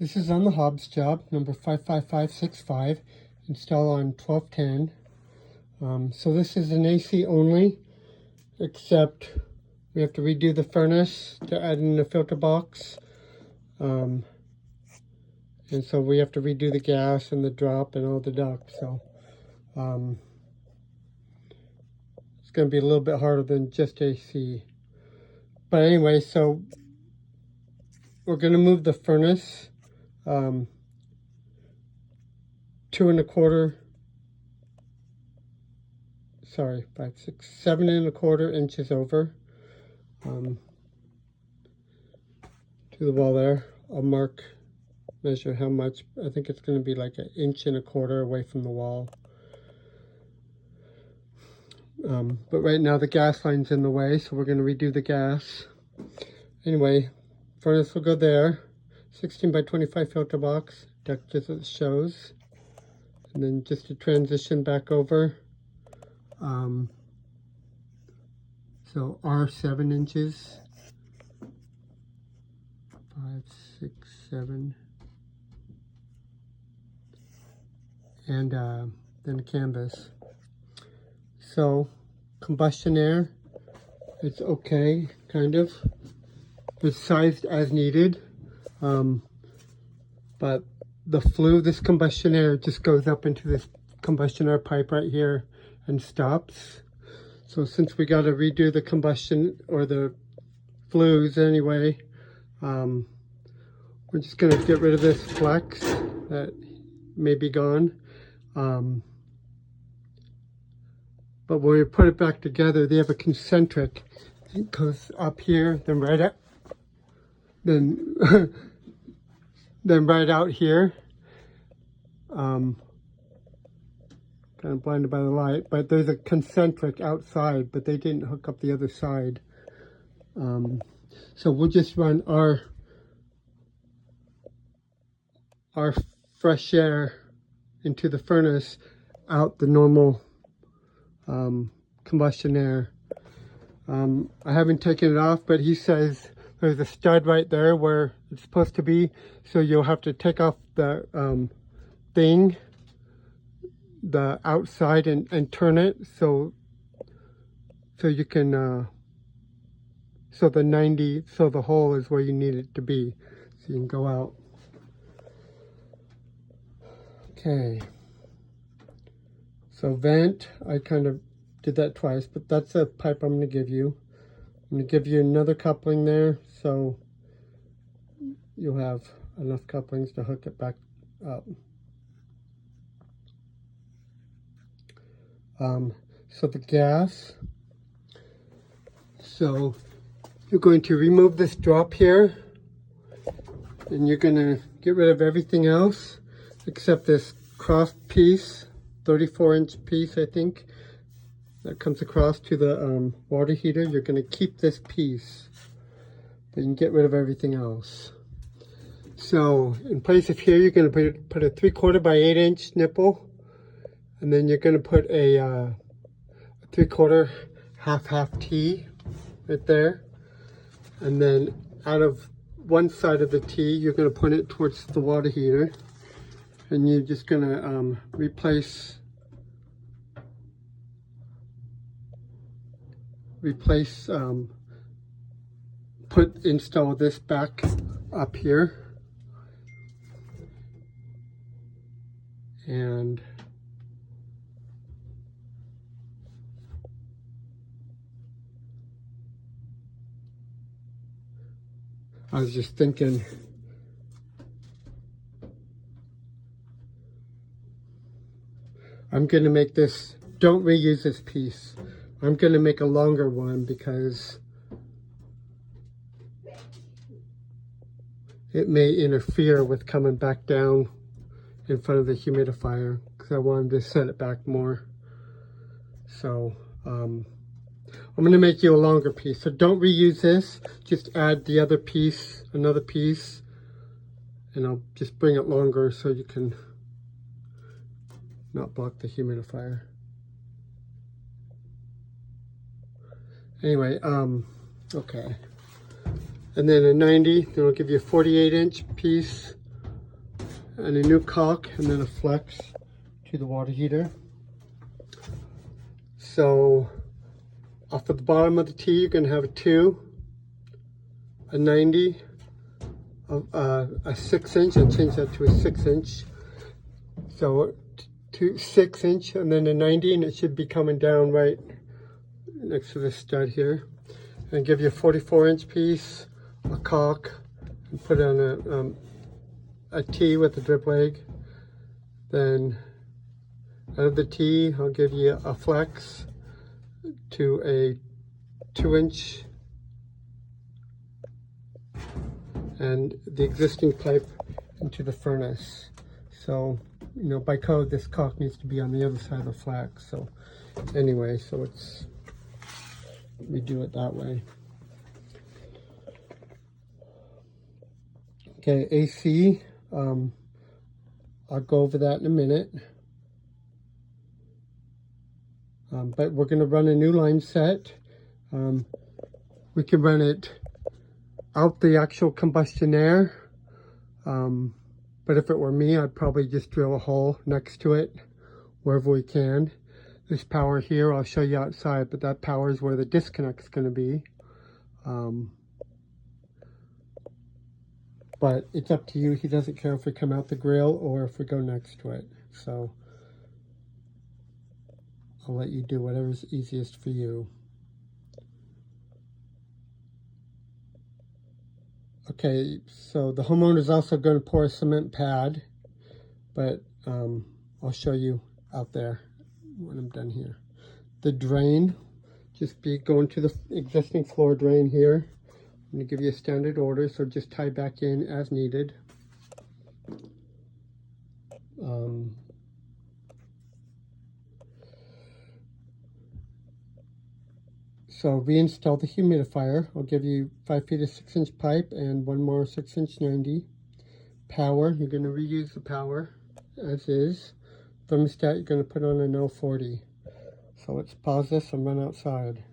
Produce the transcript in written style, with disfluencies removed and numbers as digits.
This is on the Hobbs job, number 55565, install on 1210. So this is an AC only, except we have to redo the furnace to add in the filter box. And so we have to redo the gas and the drop and all the ducts. So it's going to be a little bit harder than just AC. But anyway, so we're going to move the furnace 7¼ inches over to the wall there. I'll measure how much. I think it's going to be like 1¼ inch away from the wall. But right now the gas line's in the way, so we're going to redo the gas. Anyway, furnace will go there. 16 by 25 filter box, duct as it shows. And then just to transition back over. So R 7 inches. 5, 6, 7. And then canvas. So combustion air, it's okay, kind of. It's sized as needed. But the flue, this combustion air just goes up into this combustion air pipe right here and stops. So since we got to redo the combustion or the flues anyway, we're just going to get rid of this flex that may be gone. But when we put it back together, they have a concentric. It goes up here, then right up, then then right out here. Kind of blinded by the light, but there's a concentric outside, but they didn't hook up the other side. So we'll just run our fresh air into the furnace out the normal combustion air. I haven't taken it off, but he says there's a stud right there where it's supposed to be, so you'll have to take off the the outside and turn it so you can so the hole is where you need it to be, so you can go out. Okay, so vent, I kind of did that twice, but that's a pipe I'm going to give you. I'm going to give you another coupling there, so you'll have enough couplings to hook it back up. So the gas, so you're going to remove this drop here, and you're going to get rid of everything else except this cross piece, 34-inch piece, I think, that comes across to the water heater. You're going to keep this piece, but you can get rid of everything else. So in place of here, you're going to put a 3/4 by 8-inch nipple, and then you're going to put a 3/4 half T right there, and then out of one side of the T, you're going to point it towards the water heater, and you're just going to install this back up here, and I was just thinking, I'm going to make this, don't reuse this piece. I'm going to make a longer one because it may interfere with coming back down in front of the humidifier, because I wanted to set it back more. So I'm going to make you a longer piece. So don't reuse this, just add the other piece, another piece, and I'll just bring it longer so you can not block the humidifier. Anyway, okay. And then a 90, then I'll give you a 48-inch piece and a new caulk, and then a flex to the water heater. So off of the bottom of the T, you're going to have a 2, a 90, a 6-inch. I changed that to a 6-inch. So 6-inch, and then a 90, and it should be coming down right next to the stud here. And give you a 44-inch piece, a caulk, and put on a T with a drip leg. Then out of the T, I'll give you a flex to a 2-inch, and the existing pipe into the furnace. So, you know, by code, this caulk needs to be on the other side of the flex. So anyway, so we do it that way. Okay, AC, I'll go over that in a minute. But we're going to run a new line set. We can run it out the actual combustion air. But if it were me, I'd probably just drill a hole next to it wherever we can. This power here, I'll show you outside, but that power is where the disconnect is going to be. But it's up to you. He doesn't care if we come out the grill or if we go next to it. So I'll let you do whatever's easiest for you. Okay, so the homeowner is also going to pour a cement pad, but I'll show you out there when I'm done here. The drain, just be going to the existing floor drain here. I'm going to give you a standard order, so just tie back in as needed. So reinstall the humidifier. I'll give you 5 feet of 6-inch pipe and one more 6-inch 90. Power, you're going to reuse the power as is. Thermostat, you're going to put on a no 40. So let's pause this and run outside.